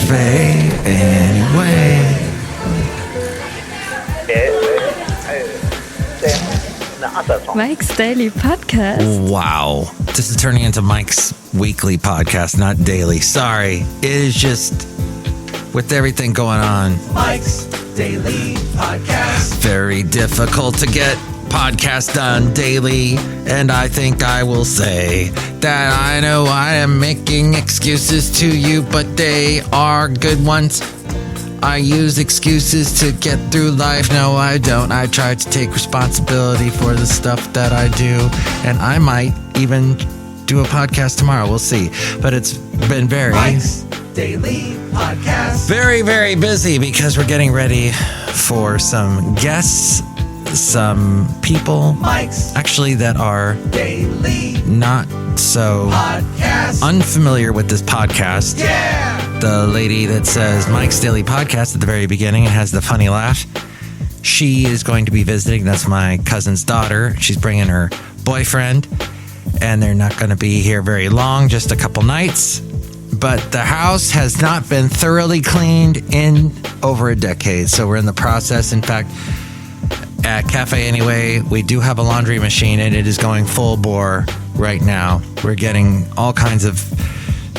Café Anyway. Mike's Daily Podcast. Wow. This is turning into Mike's weekly podcast, not daily. Sorry. It is just, with everything going on, Mike's Daily Podcast. Very difficult to get podcasts done daily. And I think I will say that I know I am making excuses to you, but they are good ones. I use excuses to get through life. No, I don't. I try to take responsibility for the stuff that I do. And I might even do a podcast tomorrow. We'll see. But it's been very... Mike's Daily Podcast. Very, very busy because we're getting ready for some guests, some people actually that are daily not so podcast. Unfamiliar with this podcast. Yeah! The lady that says Mike's Daily Podcast at the very beginning and has the funny laugh. She is going to be visiting. That's my cousin's daughter. She's bringing her boyfriend, and they're not going to be here very long, just a couple nights. But the house has not been thoroughly cleaned in over a decade, so we're in the process. In fact, at Café Anyway, we do have a laundry machine, and it is going full bore right now. We're getting all kinds of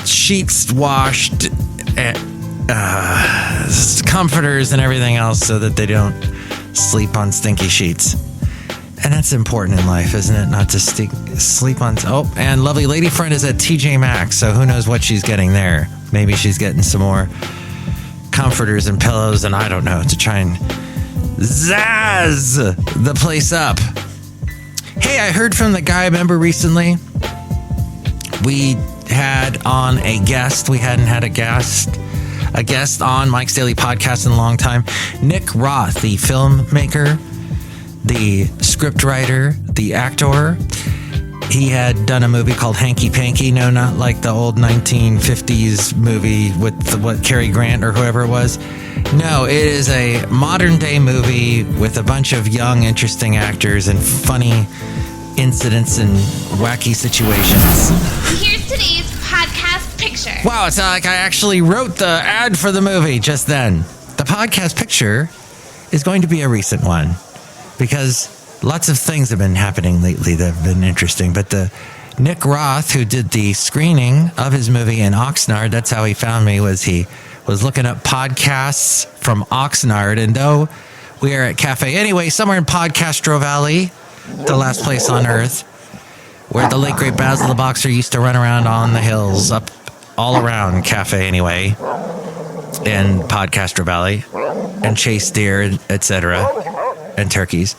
sheets washed, comforters and everything else so that they don't sleep on stinky sheets. And that's important in life, isn't it? Not to sleep on... Oh, and lovely lady friend is at TJ Maxx, so who knows what she's getting there. Maybe she's getting some more comforters and pillows, and I don't know, to try and zazz the place up. Hey, I heard from the guy I remember recently. We had on a guest. We hadn't had a guest on Mike's Daily Podcast in a long time. Nick Roth, the filmmaker, the scriptwriter, the actor. He had done a movie called Hanky Panky. No, not like the old 1950s movie with Cary Grant or whoever it was. No, it is a modern day movie with a bunch of young, interesting actors and funny incidents and wacky situations. Here's today's podcast picture. Wow, it's like I actually wrote the ad for the movie just then. The podcast picture is going to be a recent one because lots of things have been happening lately that have been interesting. But the Nick Roth, who did the screening of his movie in Oxnard, that's how he found me, he was looking up podcasts from Oxnard. And though we are at Café Anyway, somewhere in Podcastro Valley, the last place on earth, where the late great Basil the Boxer used to run around on the hills, up all around Café Anyway, and Podcastro Valley, and chase deer, etc., and turkeys.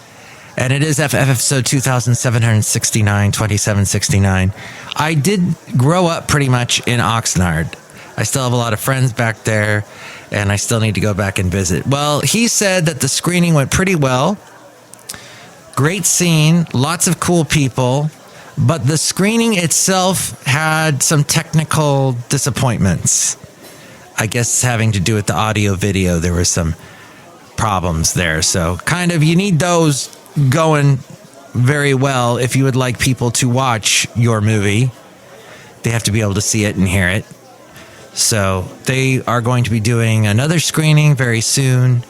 And it is episode 2769. I did grow up pretty much in Oxnard. I still have a lot of friends back there, and I still need to go back and visit. Well, he said that the screening went pretty well. Great scene, lots of cool people, but the screening itself had some technical disappointments. I guess having to do with the audio video, there were some problems there. So kind of you need those going very well if you would like people to watch your movie. They have to be able to see it and hear it. So they are going to be doing another screening very soon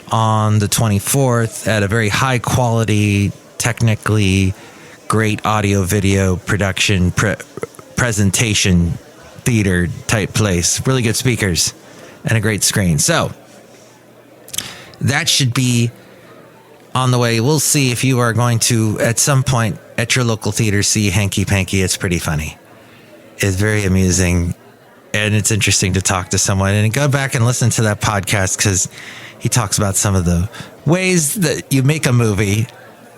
on the 24th at a very high quality, technically great audio video production presentation theater type place. Really good speakers and a great screen. So that should be on the way. We'll see if you are going to, at some point at your local theater, see Hanky Panky. It's pretty funny. It's very amusing. And it's interesting to talk to someone and go back and listen to that podcast because he talks about some of the ways that you make a movie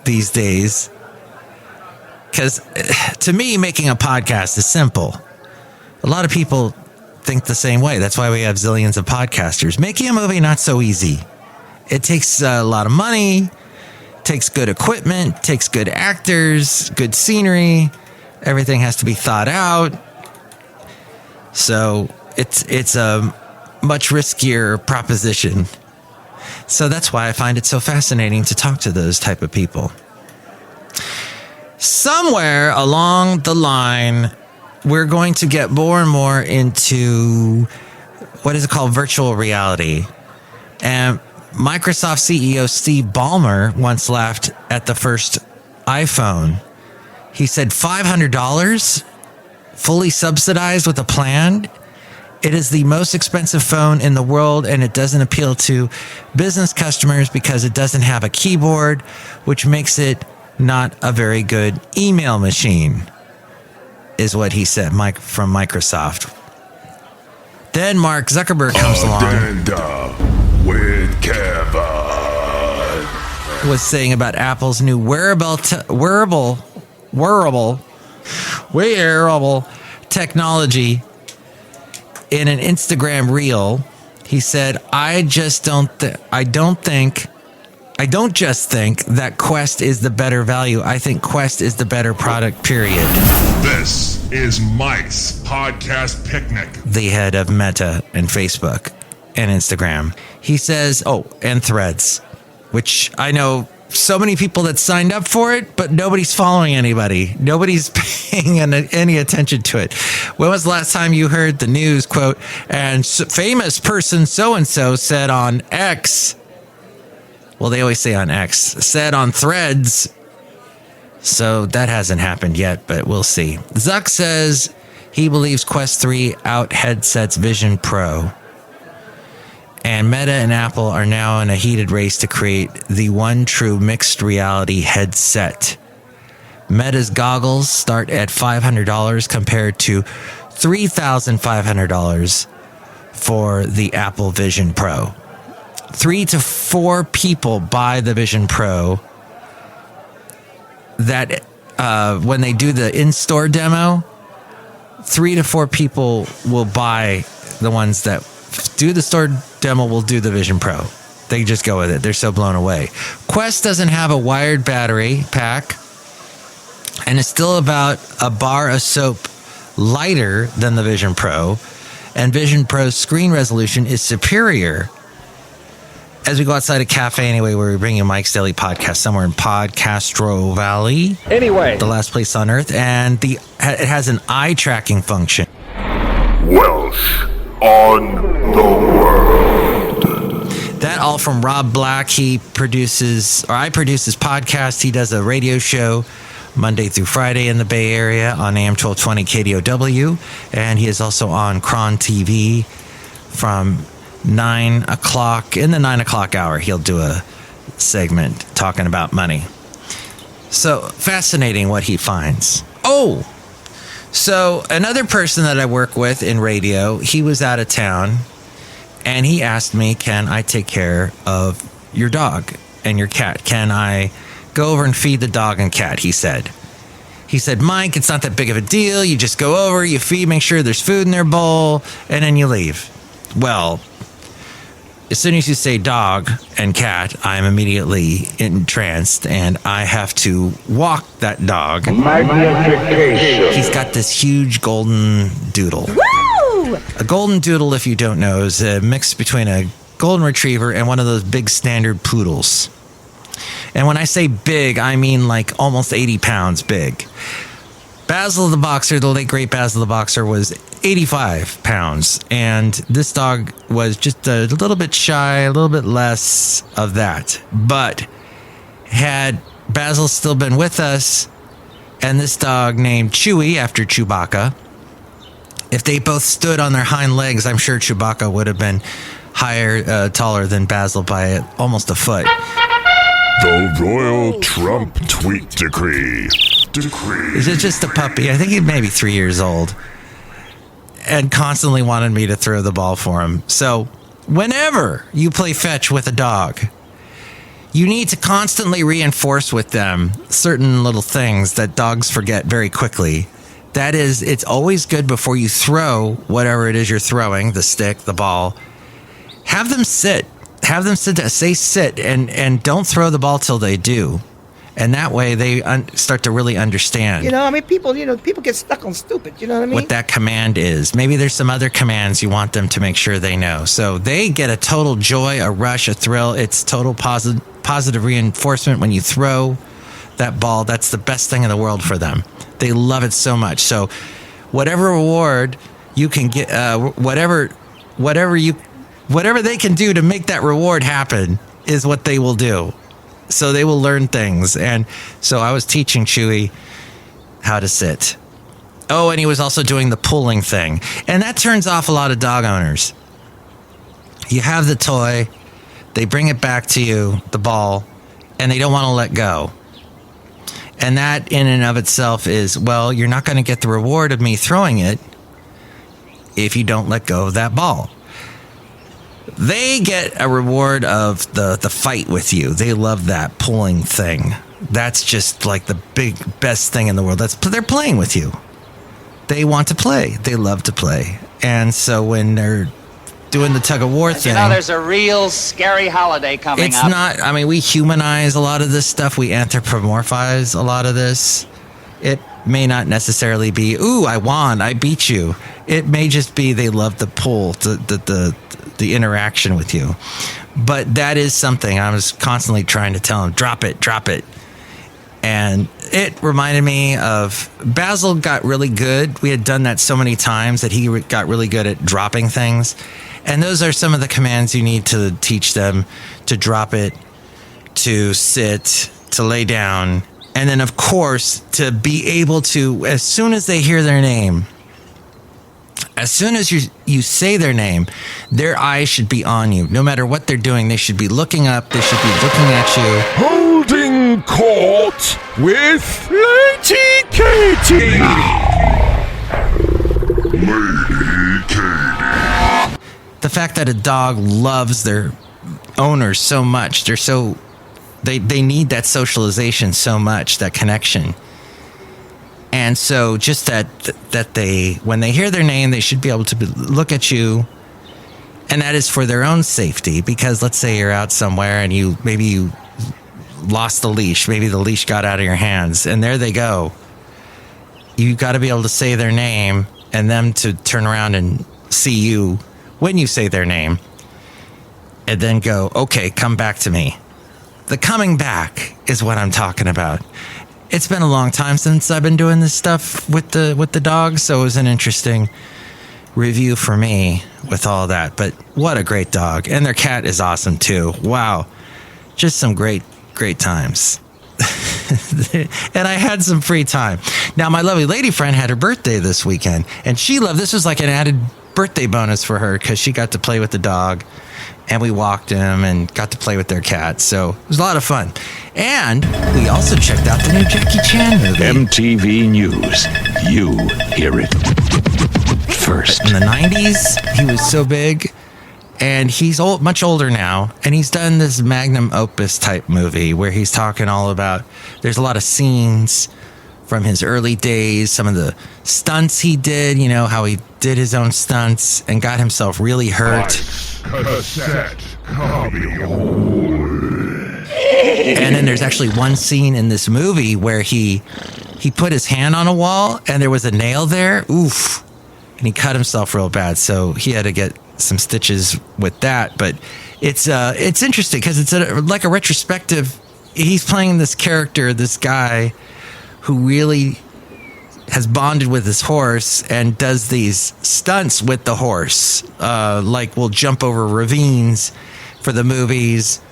these days. Because to me, making a podcast is simple. A lot of people think the same way. That's why we have zillions of podcasters. Making a movie, not so easy. It takes a lot of money, takes good equipment, takes good actors, good scenery. Everything has to be thought out. So it's a much riskier proposition. So that's why I find it so fascinating to talk to those type of people. Somewhere along the line, we're going to get more and more into what is it called? Virtual reality. And Microsoft CEO Steve Ballmer once laughed at the first iPhone. He said $500 fully subsidized with a plan. It is the most expensive phone in the world, and it doesn't appeal to business customers because it doesn't have a keyboard, which makes it not a very good email machine, is what he said, Mike from Microsoft. Then Mark Zuckerberg comes along. With Kevin. Was saying about Apple's new wearable technology. In an Instagram reel, he said, I don't just think that Quest is the better value. I think Quest is the better product, period. This is Mike's Podcast Picnic. The head of Meta and Facebook and Instagram. He says, and Threads, which I know so many people that signed up for it, but nobody's following anybody. Nobody's paying any attention to it. When was the last time you heard the news, quote, and famous person so-and-so said on X, well, they always say on X, said on Threads. So that hasn't happened yet, but we'll see. Zuck says he believes Quest 3 out headsets Vision Pro. And Meta and Apple are now in a heated race to create the one true mixed reality headset. Meta's goggles start at $500 compared to $3,500 for the Apple Vision Pro. 3 to 4 people buy the Vision Pro. That when they do the in-store demo, 3 to 4 people will buy the ones that do the store demo will do the Vision Pro. They just go with it. They're so blown away. Quest doesn't have a wired battery pack, and it's still about a bar of soap lighter than the Vision Pro, and Vision Pro's screen resolution is superior. As we go outside of Café Anyway, where we bring you Mike's Daily Podcast somewhere in Podcastro Valley. Anyway. The last place on earth, and it has an eye tracking function. Welsh on the world. That all from Rob Black. I produce his podcast. He does a radio show Monday through Friday in the Bay Area on AM 1220 KDOW. And he is also on Cron TV from 9 o'clock. In the 9 o'clock hour, he'll do a segment talking about money. So fascinating what he finds. So another person that I work with in radio, he was out of town, and he asked me, can I take care of your dog and your cat? Can I go over and feed the dog and cat? He said, Mike, it's not that big of a deal. You just go over, you feed, make sure there's food in their bowl, and then you leave. Well, as soon as you say dog and cat, I'm immediately entranced, and I have to walk that dog. Magnification. He's got this huge golden doodle. Woo! A golden doodle, if you don't know, is a mix between a golden retriever and one of those big standard poodles. And when I say big, I mean like almost 80 pounds big. Basil the Boxer, the late great Basil the Boxer, was 85 pounds. And this dog was just a little bit shy, a little bit less of that. But had Basil still been with us, and this dog named Chewy, after Chewbacca, if they both stood on their hind legs, I'm sure Chewbacca would have been taller than Basil by almost a foot. The Royal Trump Tweet Decree. Is it just a puppy? I think he's maybe 3 years old, and constantly wanted me to throw the ball for him. So whenever you play fetch with a dog, you need to constantly reinforce with them certain little things that dogs forget very quickly. That is, it's always good before you throw whatever it is you're throwing, the stick, the ball, have them sit. Have them sit, say sit, and don't throw the ball till they do. And that way they start to really understand. People get stuck on stupid, you know what I mean? What that command is. Maybe there's some other commands you want them to make sure they know. So they get a total joy, a rush, a thrill. It's total positive reinforcement when you throw that ball. That's the best thing in the world for them. They love it so much. So whatever reward you can get, whatever whatever they can do to make that reward happen is what they will do. So they will learn things. And so I was teaching Chewy how to sit. Oh, and he was also doing the pulling thing. And that turns off a lot of dog owners. You have the toy, they bring it back to you, the ball, and they don't want to let go. And that in and of itself is, well, you're not going to get the reward of me throwing it if you don't let go of that ball. They get a reward of the fight with you. They love that pulling thing. That's just like the best thing in the world. They're playing with you. They want to play. They love to play. And so when they're doing the tug of war thing, there's a real scary holiday coming up. It's not, I mean, we humanize a lot of this stuff. We anthropomorphize a lot of this. It may not necessarily be, ooh, I won, I beat you. It may just be they love the pull, the interaction with you. But that is something I was constantly trying to tell him, drop it. And it reminded me of, Basil got really good. We had done that so many times that he got really good at dropping things. And those are some of the commands you need to teach them: to drop it, to sit, to lay down. And then, of course, to be able to, as soon as they hear their name, as soon as you say their name, their eyes should be on you. No matter what they're doing, they should be looking up. They should be looking at you. Holding court with Lady Katie. Lady Katie. The fact that a dog loves their owners so much, they need that socialization so much, that connection. And so just that they, when they hear their name, they should be able to look at you. And that is for their own safety, because let's say you're out somewhere and you lost the leash. Maybe the leash got out of your hands and there they go. You got to be able to say their name and them to turn around and see you when you say their name and then go, okay, come back to me. The coming back is what I'm talking about. It's been a long time since I've been doing this stuff with the dogs, so it was an interesting review for me with all that. But what a great dog. And their cat is awesome too. Wow. Just some great times. And I had some free time. Now, my lovely lady friend had her birthday this weekend, and she loved, this was like an added birthday bonus for her because she got to play with the dog, and we walked him and got to play with their cat. So it was a lot of fun. And we also checked out the new Jackie Chan movie. MTV News. You hear it first. In the 90s, he was so big, and he's much older now, and he's done this magnum opus type movie where he's talking all about, there's a lot of scenes from his early days, some of the stunts he did, how he did his own stunts and got himself really hurt. Cassette copy. And then there's actually one scene in this movie where he put his hand on a wall and there was a nail there. Oof. And he cut himself real bad. So he had to get some stitches with that. But it's interesting because it's like a retrospective. He's playing this character, this guy who really has bonded with his horse and does these stunts with the horse. Like will jump over ravines for the movies.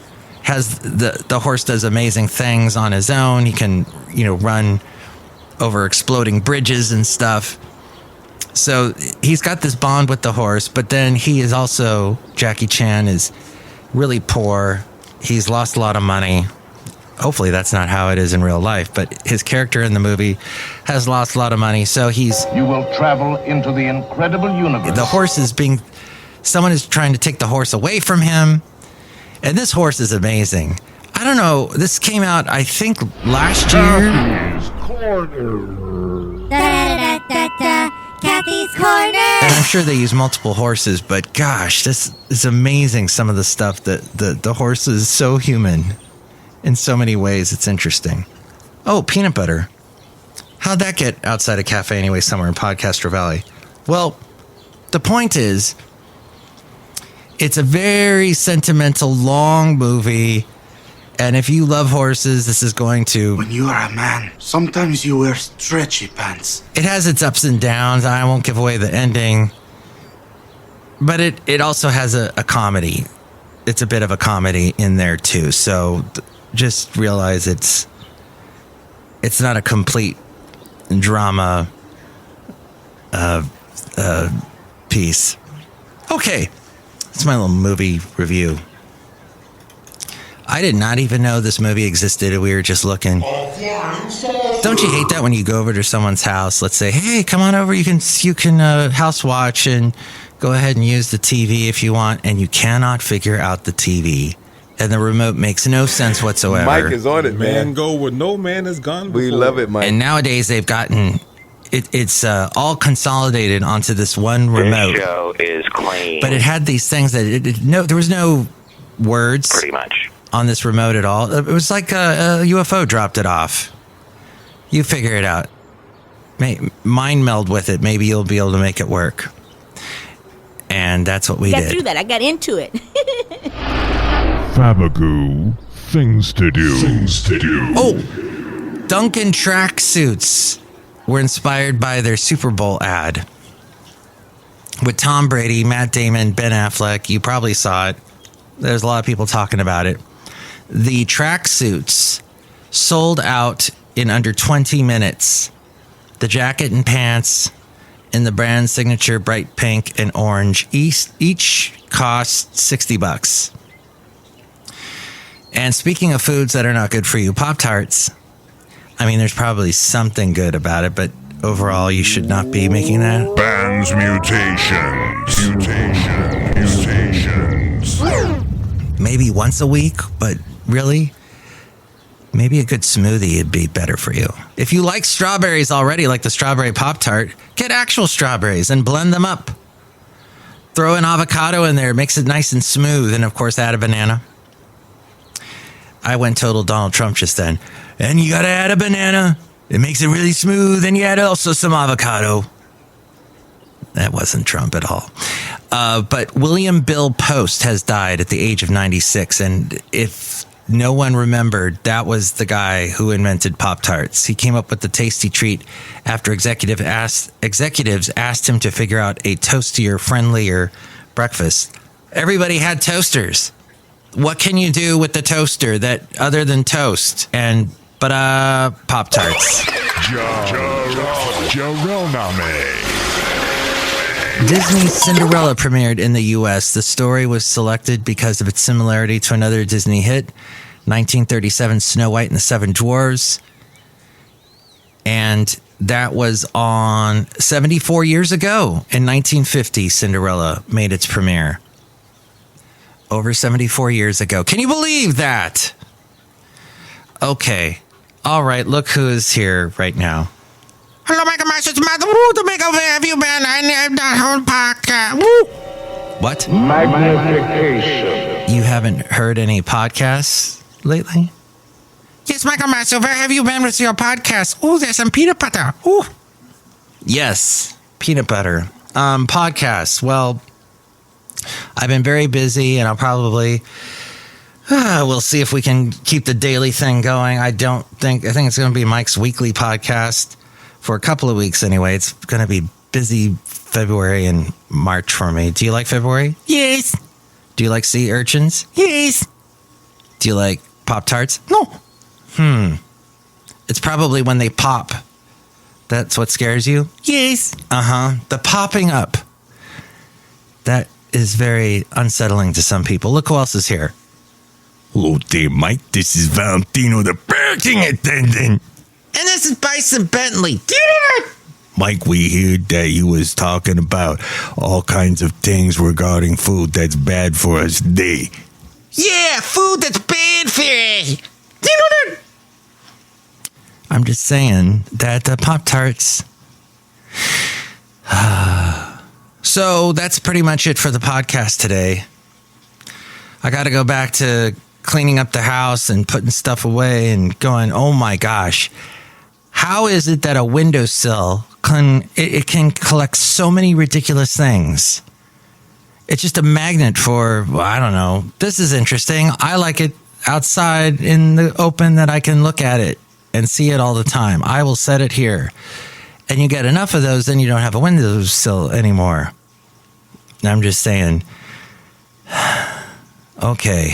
Has the horse does amazing things on his own. He can, run over exploding bridges and stuff. So he's got this bond with the horse, but then he is also, Jackie Chan is really poor. He's lost a lot of money. Hopefully that's not how it is in real life, but his character in the movie has lost a lot of money. So you will travel into the incredible universe. The horse someone is trying to take the horse away from him. And this horse is amazing. I don't know. This came out, I think, last year. Kathy's Corner. And I'm sure they use multiple horses, but gosh, this is amazing. Some of the stuff that the horse is so human in so many ways. It's interesting. Oh, peanut butter. How'd that get outside of Café Anyway somewhere in Podcaster Valley? Well, the point is, it's a very sentimental, long movie. And if you love horses, this is going to... When you are a man, sometimes you wear stretchy pants. It has its ups and downs. I won't give away the ending. But it also has a comedy. It's a bit of a comedy in there too. So just realize it's not a complete drama piece. Okay, that's my little movie review. I did not even know this movie existed. We were just looking. Don't you hate that when you go over to someone's house? Let's say, hey, come on over. You can house watch and go ahead and use the TV if you want. And you cannot figure out the TV. And the remote makes no sense whatsoever. Mike is on it, man. Man go where no man has gone before. We love it, Mike. And nowadays they've gotten... It's all consolidated onto this one remote. This show is clean. But it had these things that there was no words Pretty much. on this remote at all. It was like a UFO dropped it off. You figure it out. Mind meld with it. Maybe you'll be able to make it work. And that's what we did. Got through that. I got into it. Fabagoo, things to do. Things to do. Oh, Duncan tracksuits were inspired by their Super Bowl ad with Tom Brady, Matt Damon, Ben Affleck. You probably saw it. There's a lot of people talking about it. The tracksuits sold out in under 20 minutes. The jacket and pants in the brand signature bright pink and orange each cost $60. And speaking of foods that are not good for you, Pop-Tarts. I mean, there's probably something good about it, but overall, you should not be making that. Bands mutations. Maybe once a week, but really, maybe a good smoothie would be better for you. If you like strawberries already, like the strawberry Pop-Tart, get actual strawberries and blend them up. Throw an avocado in there, makes it nice and smooth, and of course, add a banana. I went total Donald Trump just then. And you gotta add a banana. It makes it really smooth. And you add also some avocado. That wasn't Trump at all. But William Bill Post has died at the age of 96. And if no one remembered, that was the guy who invented Pop-Tarts. He came up with the tasty treat after executives asked him to figure out a toastier, friendlier breakfast. Everybody had toasters. What can you do with the toaster that other than toast? And Pop-Tarts. Disney's Cinderella premiered in the U.S. The story was selected because of its similarity to another Disney hit, 1937 Snow White and the Seven Dwarfs. And that was on 74 years ago. In 1950, Cinderella made its premiere. Over 74 years ago. Can you believe that? Okay. All right. Look who is here right now. Hello, Michael Masters. Madame Rootabega. Where have you been? I need that whole podcast. Woo! What? Magnification. You haven't heard any podcasts lately? Yes, Michael Masters. Where have you been with your podcast? Oh, there's some peanut butter. Oh. Yes. Peanut butter. Podcasts. Well, I've been very busy, and I'll probably we'll see if we can keep the daily thing going. I think it's going to be Mike's weekly podcast for a couple of weeks anyway. It's going to be busy February and March for me. Do you like February? Yes. Do you like sea urchins? Yes. Do you like Pop-Tarts? No. It's probably when they pop. That's what scares you? Yes. The popping up. That is very unsettling to some people. Look who else is here. Hello there, Mike. This is Valentino, the parking attendant. And this is Bison Bentley. Mike, we heard that you was talking about all kinds of things regarding food that's bad for us today. Yeah, food that's bad for us. Do you know that? I'm just saying that the Pop-Tarts... So that's pretty much it for the podcast today. I got to go back to cleaning up the house and putting stuff away and going, oh my gosh, how is it that a windowsill can collect so many ridiculous things? It's just a magnet for, well, I don't know. This is interesting. I like it outside in the open that I can look at it and see it all the time. I will set it here. And you get enough of those, then you don't have a windowsill anymore. I'm just saying, okay,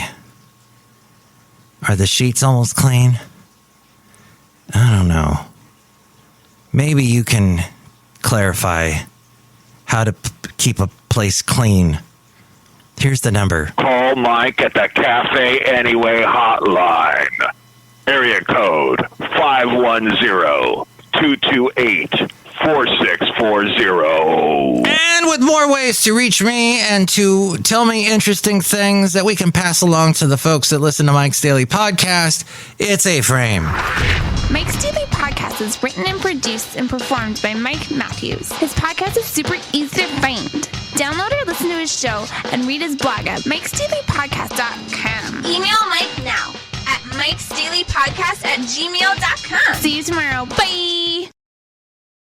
are the sheets almost clean? I don't know. Maybe you can clarify how to keep a place clean. Here's the number. Call Mike at the Café Anyway hotline. Area code 510-228-4640. And with more ways to reach me and to tell me interesting things that we can pass along to the folks that listen to Mike's Daily Podcast, it's A-Frame. Mike's Daily Podcast is written and produced and performed by Mike Matthews. His podcast is super easy to find. Download or listen to his show and read his blog at MikesDailyPodcast.com. Email Mike now at MikesDailyPodcast@gmail.com. See you tomorrow. Bye!